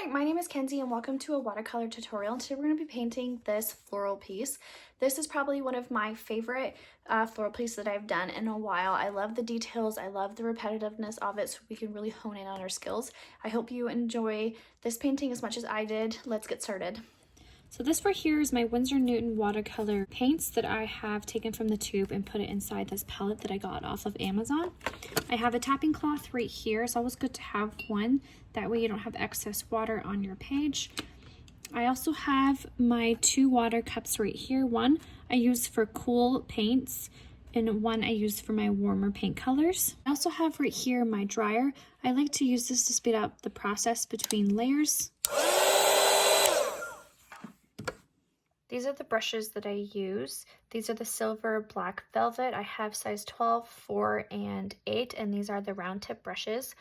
Hi, my name is Kenzie and welcome to a watercolor tutorial. Today we're going to be painting this floral piece. This is probably one of my favorite floral pieces that I've done in a while. I love the details, I love the repetitiveness of it, so we can really hone in on our skills. I hope you enjoy this painting as much as I did. Let's get started. So this right here is my Winsor Newton watercolor paints that I have taken from the tube and put it inside this palette that I got off of Amazon. I have a tapping cloth right here. It's always good to have one. That way you don't have excess water on your page. I also have my two water cups right here. One I use for cool paints and one I use for my warmer paint colors. I also have right here my dryer. I like to use this to speed up the process between layers. These are the brushes that I use. These are the silver black velvet. I have size 12, 4, and 8, and these are the round tip brushes.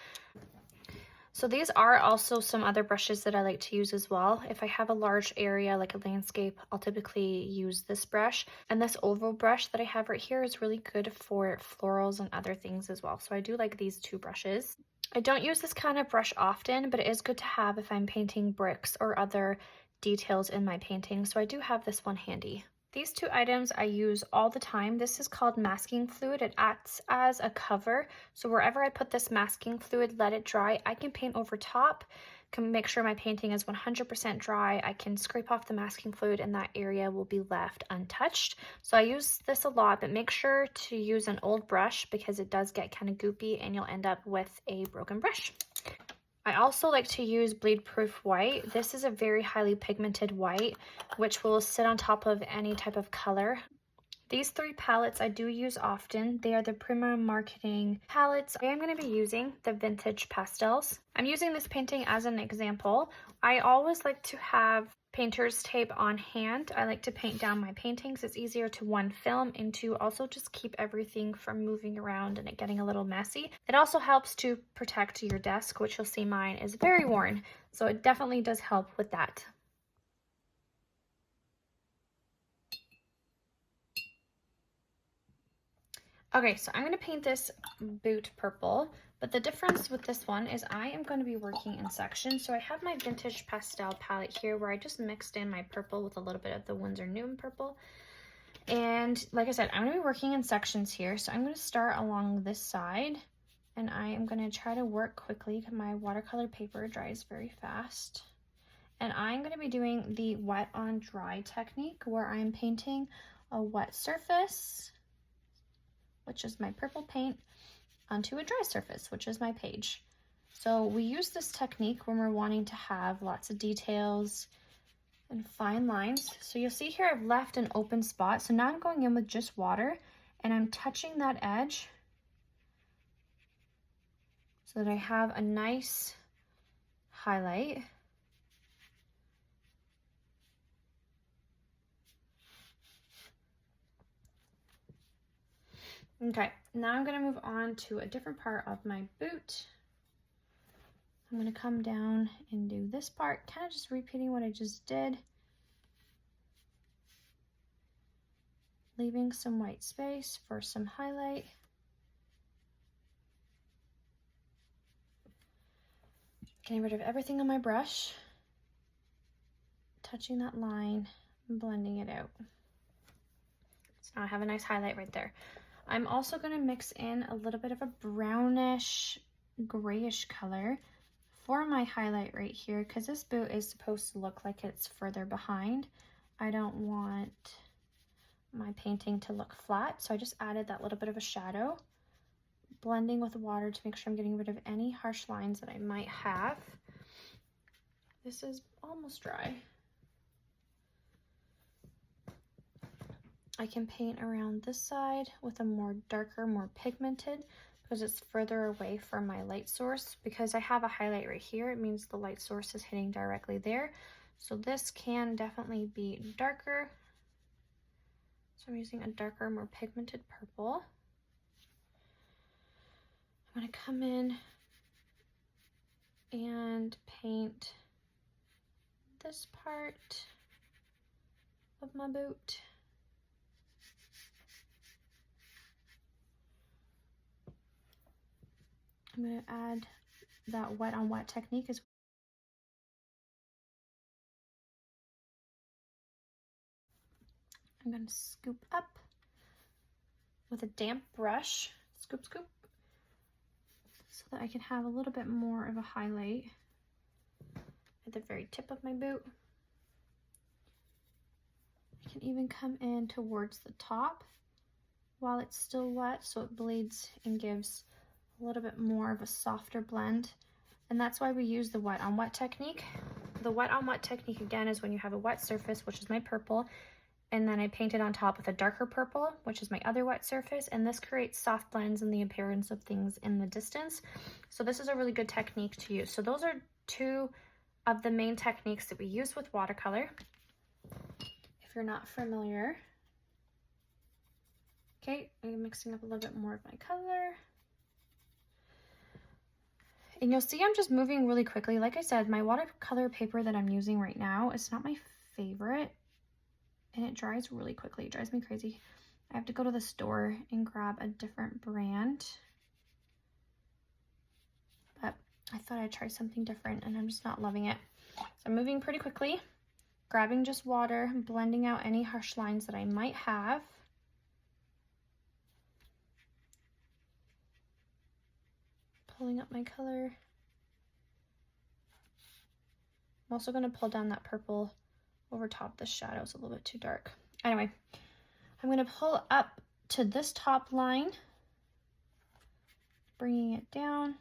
So these are also some other brushes that I like to use as well. If I have a large area like a landscape, I'll typically use this brush. And this oval brush that I have right here is really good for florals and other things as well. So I do like these two brushes. I don't use this kind of brush often, but it is good to have if I'm painting bricks or other details in my painting, so I do have this one handy. These two items I use all the time. This is called masking fluid. It acts as a cover, so wherever I put this masking fluid, let it dry, I can paint over top, can make sure my painting is 100% dry. I can scrape off the masking fluid and that area will be left untouched. So I use this a lot, but make sure to use an old brush because it does get kind of goopy and you'll end up with a broken brush. I also like to use bleed proof white. This is a very highly pigmented white, which will sit on top of any type of color. These three palettes I do use often. They are the Prima Marketing palettes. I am going to be using the Vintage Pastels. I'm using this painting as an example. I always like to have painter's tape on hand. I like to paint down my paintings. It's easier to one, film, and to also just keep everything from moving around and it getting a little messy. It also helps to protect your desk, which you'll see mine is very worn. So it definitely does help with that. Okay, so I'm going to paint this boot purple, but the difference with this one is I am going to be working in sections. So I have my Vintage Pastel palette here where I just mixed in my purple with a little bit of the Winsor Newton purple. And like I said, I'm going to be working in sections here. So I'm going to start along this side and I am going to try to work quickly because my watercolor paper dries very fast. And I'm going to be doing the wet on dry technique where I'm painting a wet surface, which is my purple paint, onto a dry surface, which is my page. So we use this technique when we're wanting to have lots of details and fine lines. So you'll see here I've left an open spot. So now I'm going in with just water and I'm touching that edge so that I have a nice highlight. Okay, now I'm going to move on to a different part of my boot. I'm going to come down and do this part, kind of just repeating what I just did. Leaving some white space for some highlight. Getting rid of everything on my brush. Touching that line, and blending it out. So now I have a nice highlight right there. I'm also going to mix in a little bit of a brownish, grayish color for my highlight right here because this boot is supposed to look like it's further behind. I don't want my painting to look flat, so I just added that little bit of a shadow, blending with water to make sure I'm getting rid of any harsh lines that I might have. This is almost dry. I can paint around this side with a more darker, more pigmented because it's further away from my light source. Because I have a highlight right here, it means the light source is hitting directly there. So this can definitely be darker. So I'm using a darker, more pigmented purple. I'm going to come in and paint this part of my boot. I'm going to add that wet on wet technique as I'm going to scoop up with a damp brush, scoop, scoop, so that I can have a little bit more of a highlight at the very tip of my boot. I can even come in towards the top while it's still wet so it bleeds and gives a little bit more of a softer blend. And that's why we use the wet on wet technique. The wet on wet technique again is when you have a wet surface, which is my purple, and then I paint it on top with a darker purple, which is my other wet surface, and this creates soft blends and the appearance of things in the distance. So this is a really good technique to use. So those are two of the main techniques that we use with watercolor. If you're not familiar. Okay, I'm mixing up a little bit more of my color. And you'll see I'm just moving really quickly. Like I said, my watercolor paper that I'm using right now is not my favorite. And it dries really quickly. It drives me crazy. I have to go to the store and grab a different brand. But I thought I'd try something different and I'm just not loving it. So I'm moving pretty quickly, grabbing just water, blending out any harsh lines that I might have. Pulling up my color. I'm also going to pull down that purple over top the shadows a little bit too dark. Anyway, I'm going to pull up to this top line, bringing it down,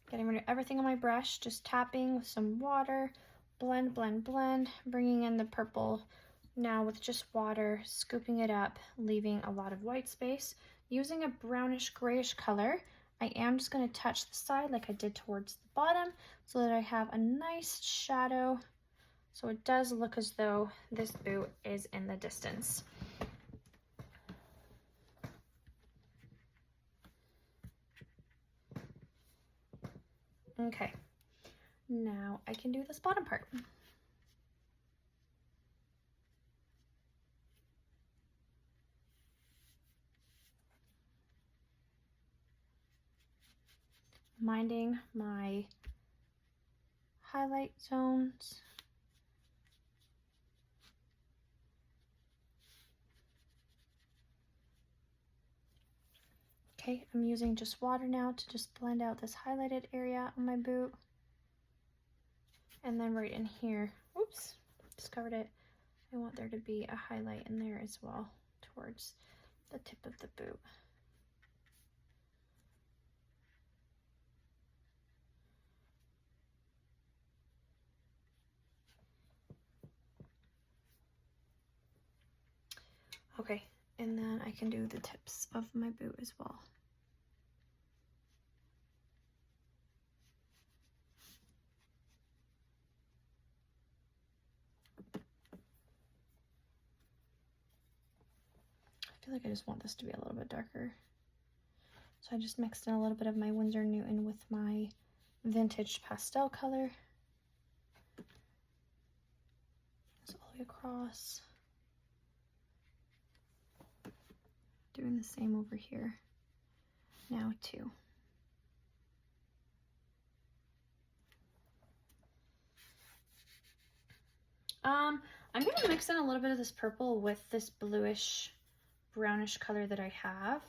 getting rid of everything on my brush, just tapping with some water, blend, blend, blend, bringing in the purple now with just water, scooping it up, leaving a lot of white space. Using a brownish grayish color, I am just going to touch the side like I did towards the bottom so that I have a nice shadow. So it does look as though this boot is in the distance. Okay, now I can do this bottom part. Minding my highlight zones. Okay, I'm using just water now to just blend out this highlighted area on my boot. And then right in here, oops, discovered it. I want there to be a highlight in there as well towards the tip of the boot. Okay, and then I can do the tips of my boot as well. I feel like I just want this to be a little bit darker. So I just mixed in a little bit of my Winsor Newton with my vintage pastel color. It's all the way across. Doing the same over here now too. I'm gonna mix in a little bit of this purple with this bluish brownish color that I have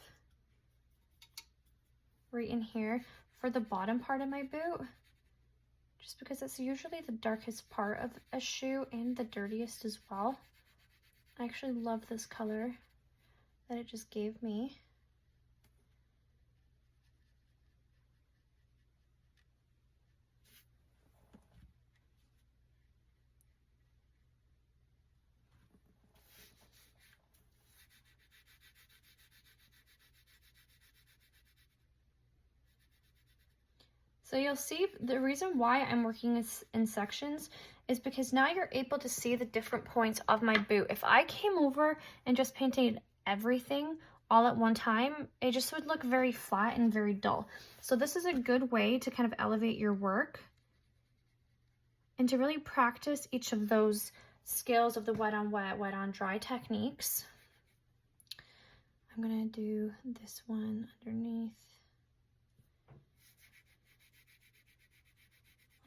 right in here for the bottom part of my boot, just because it's usually the darkest part of a shoe and the dirtiest as well. I actually love this color that it just gave me. So you'll see the reason why I'm working in sections is because now you're able to see the different points of my boot. If I came over and just painted everything all at one time, it just would look very flat and very dull. So this is a good way to kind of elevate your work and to really practice each of those skills of the wet on wet, wet on dry techniques. I'm gonna do this one underneath.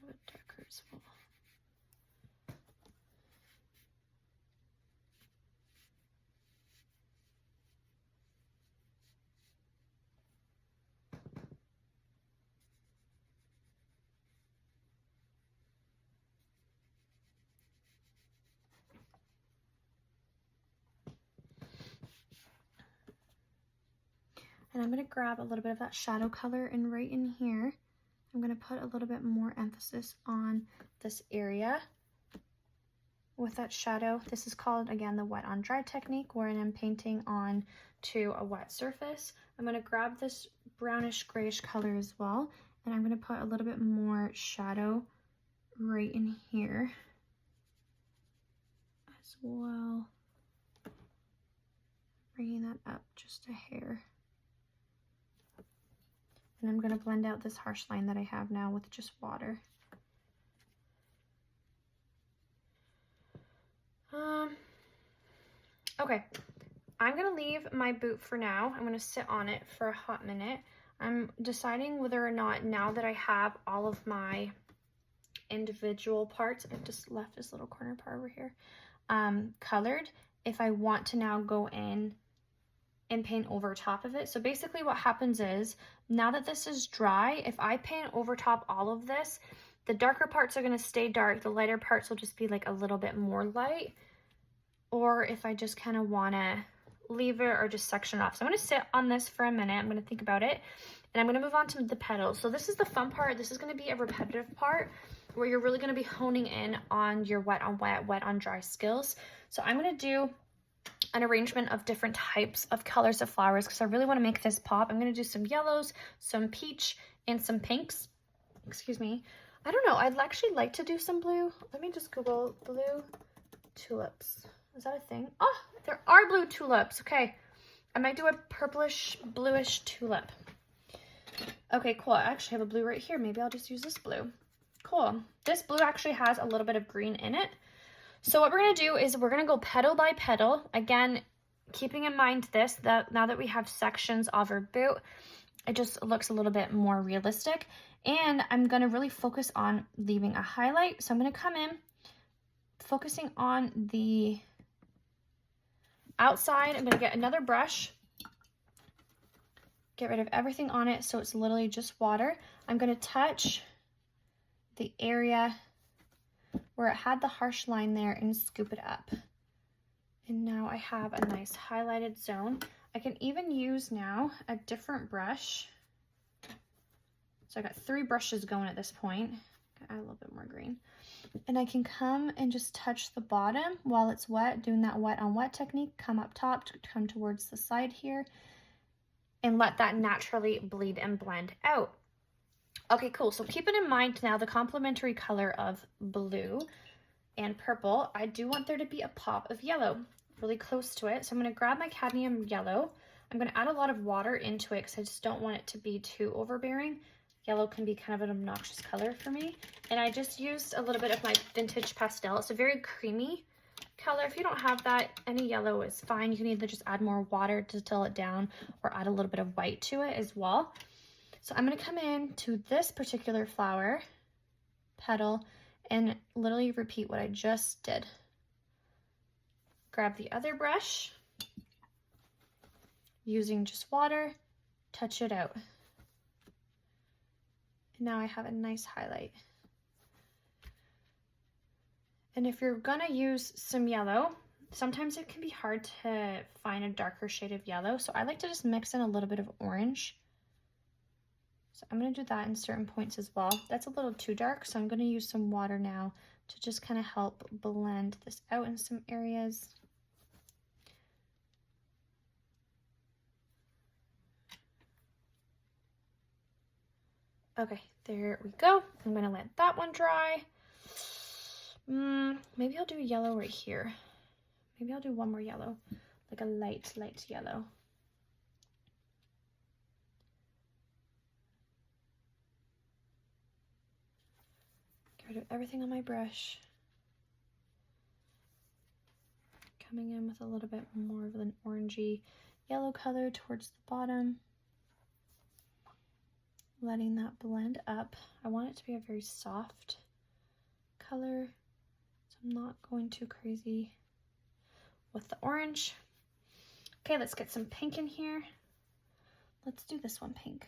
A little bit darker as well. And I'm going to grab a little bit of that shadow color, and right in here, I'm going to put a little bit more emphasis on this area with that shadow. This is called, again, the wet on dry technique, wherein I'm painting on to a wet surface. I'm going to grab this brownish grayish color as well, and I'm going to put a little bit more shadow right in here as well, bringing that up just a hair. And I'm going to blend out this harsh line that I have now with just water. Okay, I'm going to leave my boot for now. I'm going to sit on it for a hot minute. I'm deciding whether or not, now that I have all of my individual parts, I've just left this little corner part over here, colored, if I want to now go in and paint over top of it. So basically what happens is, now that this is dry, if I paint over top all of this, the darker parts are going to stay dark, the lighter parts will just be like a little bit more light. Or if I just kind of want to leave it or just section it off. So I'm going to sit on this for a minute, I'm going to think about it, and I'm going to move on to the petals. So this is the fun part. This is going to be a repetitive part where you're really going to be honing in on your wet on wet, wet on dry skills. So I'm going to do an arrangement of different types of colors of flowers because I really want to make this pop. I'm going to do some yellows, some peach, and some pinks. Excuse me. I don't know. I'd actually like to do some blue. Let me just Google blue tulips. Is that a thing? Oh, there are blue tulips. Okay. I might do a purplish, bluish tulip. Okay, cool. I actually have a blue right here. Maybe I'll just use this blue. Cool. This blue actually has a little bit of green in it. So what we're going to do is we're going to go petal by petal. Again, keeping in mind this, that now that we have sections of our boot, it just looks a little bit more realistic. And I'm going to really focus on leaving a highlight. So I'm going to come in, focusing on the outside. I'm going to get another brush, get rid of everything on it so it's literally just water. I'm going to touch the area where it had the harsh line there and scoop it up. And now I have a nice highlighted zone. I can even use now a different brush. So I got 3 brushes going at this point. Add a little bit more green. And I can come and just touch the bottom while it's wet, doing that wet on wet technique. Come up top, come towards the side here, and let that naturally bleed and blend out. Okay, cool. So keeping in mind now the complementary color of blue and purple, I do want there to be a pop of yellow really close to it. So I'm going to grab my cadmium yellow. I'm going to add a lot of water into it because I just don't want it to be too overbearing. Yellow can be kind of an obnoxious color for me. And I just used a little bit of my vintage pastel. It's a very creamy color. If you don't have that, any yellow is fine. You can either just add more water to distill it down or add a little bit of white to it as well. So I'm going to come in to this particular flower petal and literally repeat what I just did. Grab the other brush, using just water, touch it out. Now I have a nice highlight. And if you're gonna use some yellow, sometimes it can be hard to find a darker shade of yellow. So I like to just mix in a little bit of orange. So I'm gonna do that in certain points as well. That's a little too dark, so I'm gonna use some water now to just kind of help blend this out in some areas. Okay, there we go. I'm gonna let that one dry. Maybe I'll do a yellow right here. Maybe I'll do one more yellow, like a light yellow. Get rid of everything on my brush. Coming in with a little bit more of an orangey yellow color towards the bottom. Letting that blend up. I want it to be a very soft color, so I'm not going too crazy with the orange. Okay, let's get some pink in here. Let's do this one pink.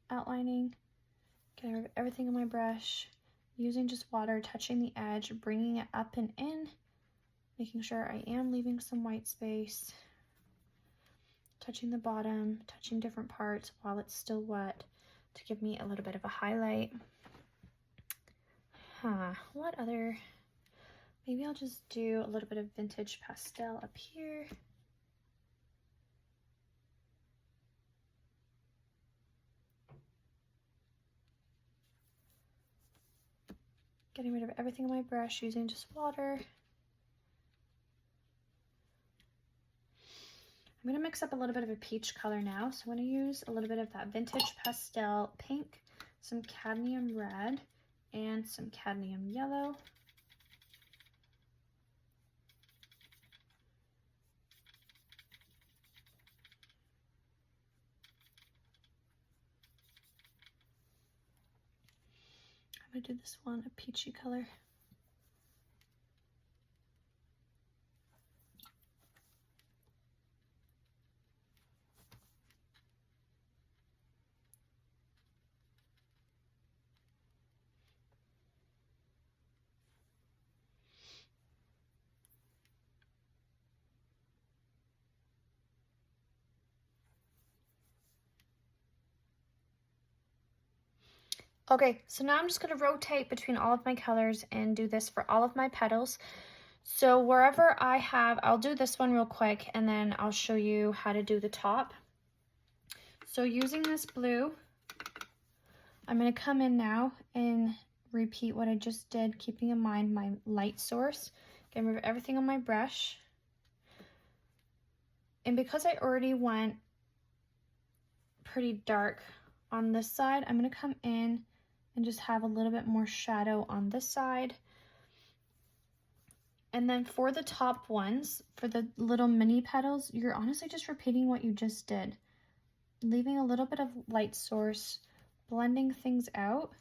Outlining, getting rid of everything on my brush, using just water, touching the edge, bringing it up and in, making sure I am leaving some white space, touching the bottom, touching different parts while it's still wet to give me a little bit of a highlight. What other? Maybe I'll just do a little bit of vintage pastel up here. Getting rid of everything on my brush, using just water. I'm going to mix up a little bit of a peach color now. So I'm going to use a little bit of that vintage pastel pink, some cadmium red, and some cadmium yellow. I'm going to do this one a peachy color. Okay, so now I'm just going to rotate between all of my colors and do this for all of my petals. So wherever I have, I'll do this one real quick and then I'll show you how to do the top. So using this blue, I'm going to come in now and repeat what I just did, keeping in mind my light source. Getting rid of everything on my brush. And because I already went pretty dark on this side, I'm going to come in and just have a little bit more shadow on this side. And then for the top ones, for the little mini petals, you're honestly just repeating what you just did. Leaving a little bit of light source, blending things out,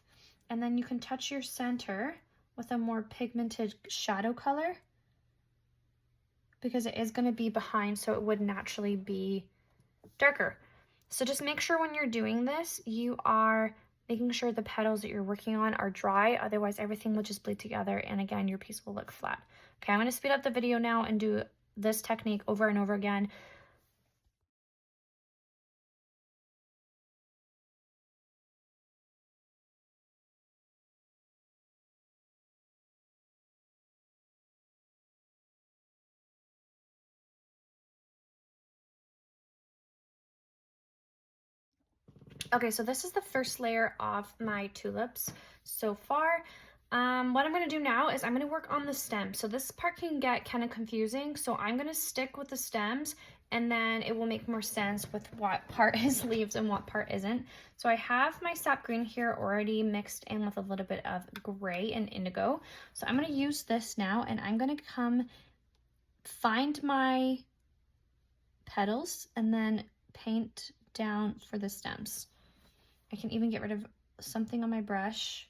and then you can touch your center with a more pigmented shadow color because it is going to be behind, so it would naturally be darker. So just make sure when you're doing this, you are making sure the petals that you're working on are dry, otherwise everything will just bleed together and again your piece will look flat. Okay, I'm going to speed up the video now and do this technique over and over again. Okay, so this is the first layer of my tulips so far. What I'm going to do now is I'm going to work on the stem. So this part can get kind of confusing, so I'm going to stick with the stems and then it will make more sense with what part is leaves and what part isn't. So I have my sap green here already mixed in with a little bit of gray and indigo. So I'm going to use this now and I'm going to come find my petals and then paint down for the stems. I can even get rid of something on my brush,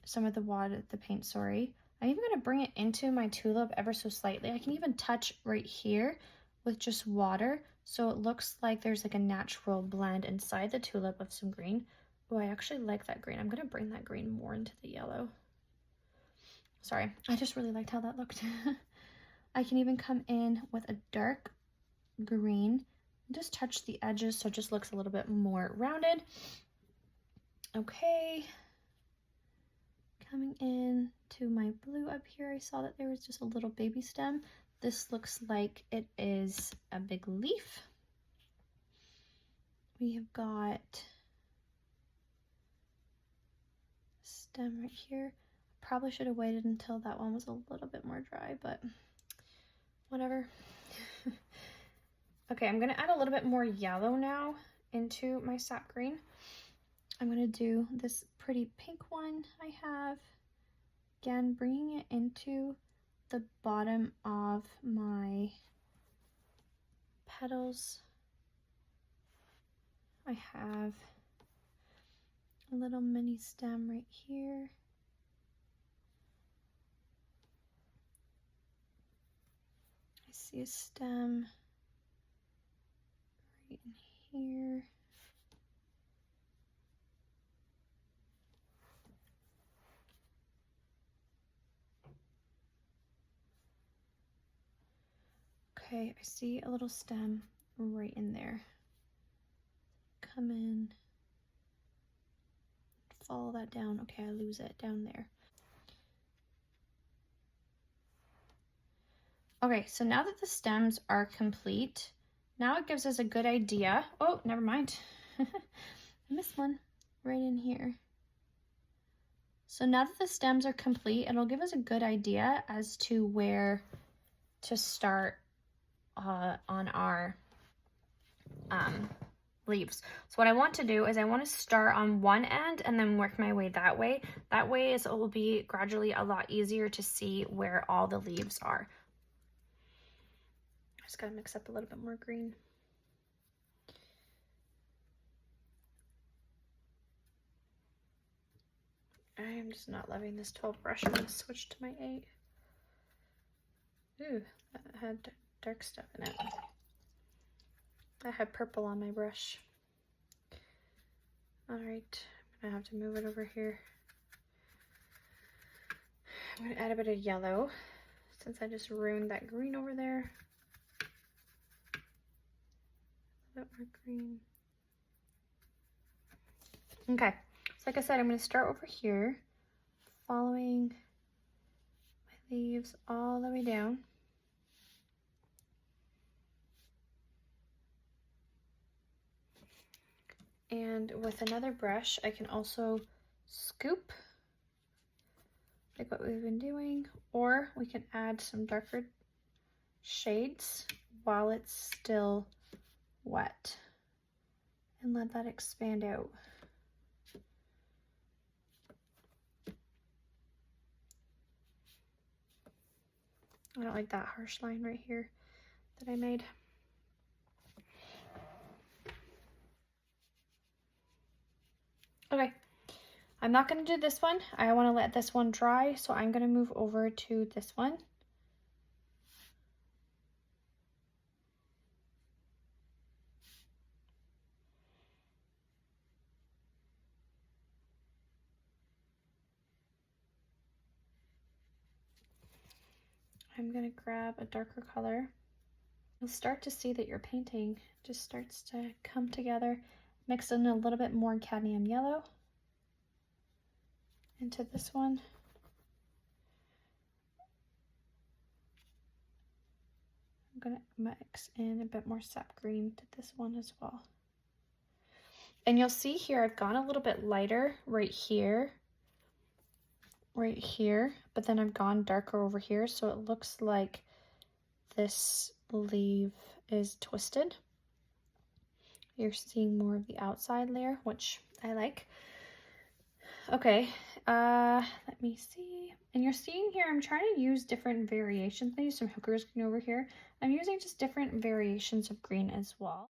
some of the water, the paint, sorry. I'm even gonna bring it into my tulip ever so slightly. I can even touch right here with just water, so it looks like there's like a natural blend inside the tulip of some green. Oh, I actually like that green. I'm gonna bring that green more into the yellow. Sorry, I just really liked how that looked. I can even come in with a dark green, just touch the edges so it just looks a little bit more rounded. Okay, coming in to my blue up here, I saw that there was just a little baby stem. This looks like it is a big leaf. We have got stem right here. Probably should have waited until that one was a little bit more dry, but whatever. Okay, I'm gonna add a little bit more yellow now into my sap green. I'm gonna do this pretty pink one I have. Again, bringing it into the bottom of my petals. I have a little mini stem right here. I see a stem right in here. Okay, I see a little stem right in there. Come in, follow that down. Okay, I lose it down there. Okay, so now that the stems are complete, now it gives us a good idea. Oh, never mind. I missed one right in here. So now that the stems are complete, it'll give us a good idea as to where to start on our leaves. So what I want to do is I want to start on one end and then work my way that way. That way it will be gradually a lot easier to see where all the leaves are. I just gotta mix up a little bit more green. I am just not loving this 12 brush. I'm gonna switch to my 8. Ooh, that had dark stuff in it. I had purple on my brush. All right, I'm gonna have to move it over here. I'm gonna add a bit of yellow since I just ruined that green over there. A bit more green. Okay, so like I said, I'm gonna start over here, following my leaves all the way down. And with another brush, I can also scoop, like what we've been doing, or we can add some darker shades while it's still wet and let that expand out. I don't like that harsh line right here that I made. Okay, I'm not going to do this one. I want to let this one dry, so I'm going to move over to this one. I'm going to grab a darker color. You'll start to see that your painting just starts to come together. Mix in a little bit more cadmium yellow into this one. I'm going to mix in a bit more sap green to this one as well. And you'll see here I've gone a little bit lighter right here, but then I've gone darker over here, so it looks like this leaf is twisted. You're seeing more of the outside layer, which I like. Okay, let me see. And you're seeing here, I'm trying to use different variations. I use some Hooker's green over here. I'm using just different variations of green as well.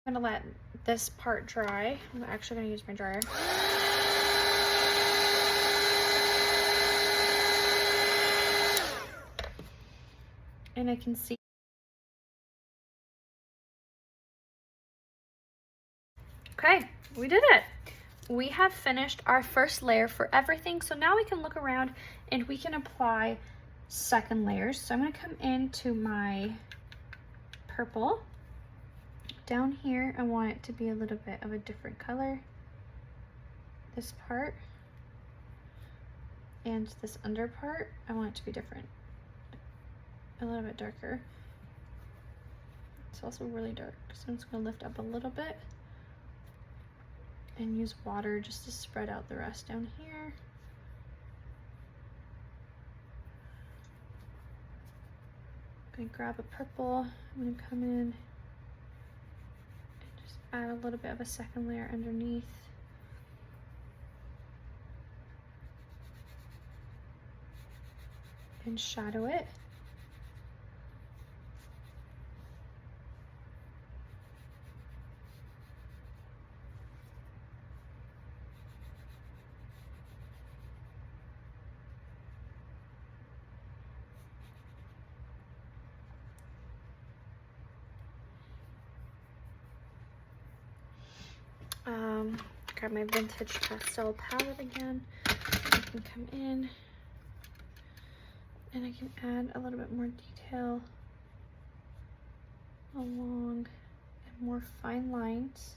I'm gonna let this part dry. I'm actually gonna use my dryer. And I can see. Okay, we did it. We have finished our first layer for everything. So now we can look around and we can apply second layers. So I'm gonna come into my purple. Down here, I want it to be a little bit of a different color. This part and this under part, I want it to be different. A little bit darker. It's also really dark, so I'm just gonna lift up a little bit and use water just to spread out the rest down here. I'm gonna grab a purple. I'm gonna come in and just add a little bit of a second layer underneath. And shadow it. Grab my vintage pastel palette again. I can come in and I can add a little bit more detail along and more fine lines.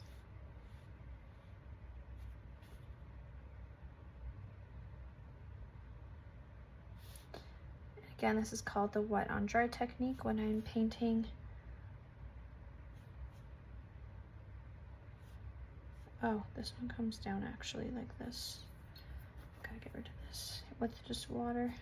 Again, this is called the wet on dry technique when I'm painting. Oh, this one comes down actually like this. Gotta get rid of this with just water.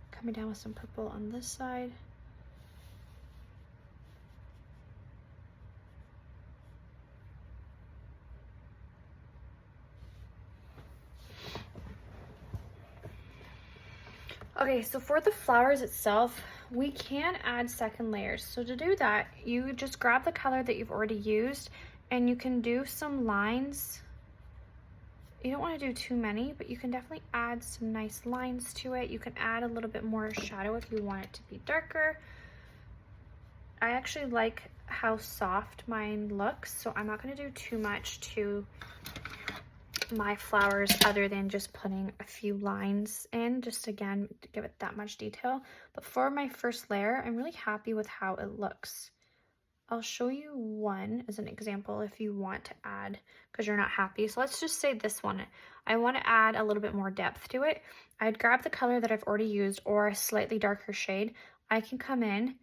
Coming down with some purple on this side. Okay, so for the flowers itself, we can add second layers. So to do that, you just grab the color that you've already used and you can do some lines. You don't want to do too many, but you can definitely add some nice lines to it. You can add a little bit more shadow if you want it to be darker. I actually like how soft mine looks, so I'm not going to do too much to my flowers other than just putting a few lines in, just again to give it that much detail. But for my first layer, I'm really happy with how it looks. I'll show you one as an example if you want to add, because you're not happy. So let's just say this one. I want to add a little bit more depth to it. I'd grab the color that I've already used or a slightly darker shade. I can come in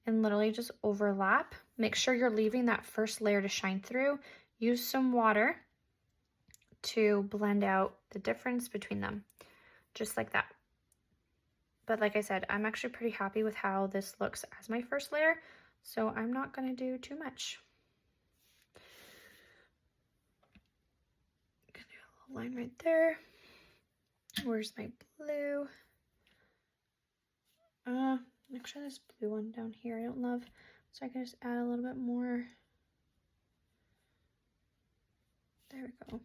and literally just overlap. Make sure you're leaving that first layer to shine through. Use some water to blend out the difference between them, just like that. But like I said, I'm actually pretty happy with how this looks as my first layer, so I'm not going to do too much. Gonna do a little line right there. Where's my blue? Actually this blue one down here I don't love, so I can just add a little bit more. There we go.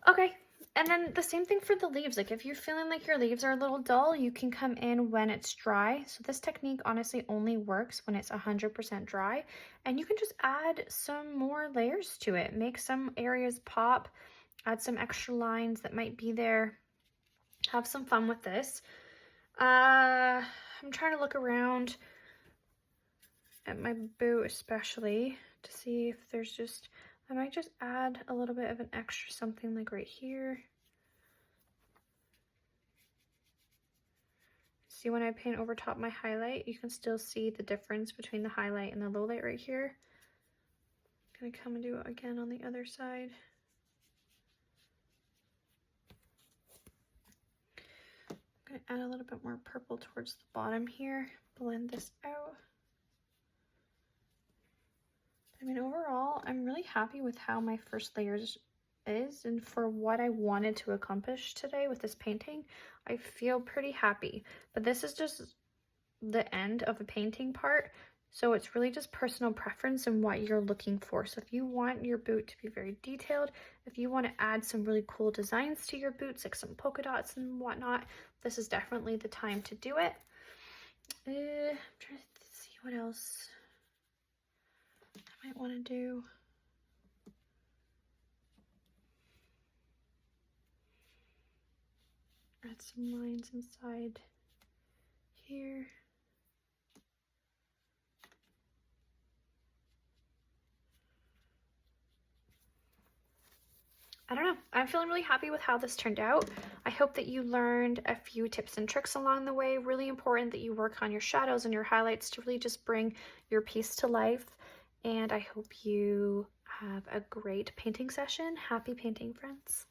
Okay, and then the same thing for the leaves. Like if you're feeling like your leaves are a little dull, you can come in when it's dry. So this technique honestly only works when it's 100% dry, and you can just add some more layers to it. Make some areas pop, add some extra lines that might be there. Have some fun with this. I'm trying to look around at my boot especially to see if there's just, I might just add a little bit of an extra something like right here. See, when I paint over top my highlight, you can still see the difference between the highlight and the low light right here. I'm gonna come and do it again on the other side. I'm gonna add a little bit more purple towards the bottom here, blend this out. I mean, overall, I'm really happy with how my first layers is, and for what I wanted to accomplish today with this painting, I feel pretty happy. But this is just the end of the painting part, so it's really just personal preference and what you're looking for. So if you want your boot to be very detailed, if you want to add some really cool designs to your boots, like some polka dots and whatnot, this is definitely the time to do it. I'm trying to see what else I might want to do. Add some lines inside here. I don't know. I'm feeling really happy with how this turned out. I hope that you learned a few tips and tricks along the way. Really important that you work on your shadows and your highlights to really just bring your piece to life. And I hope you have a great painting session. Happy painting, friends.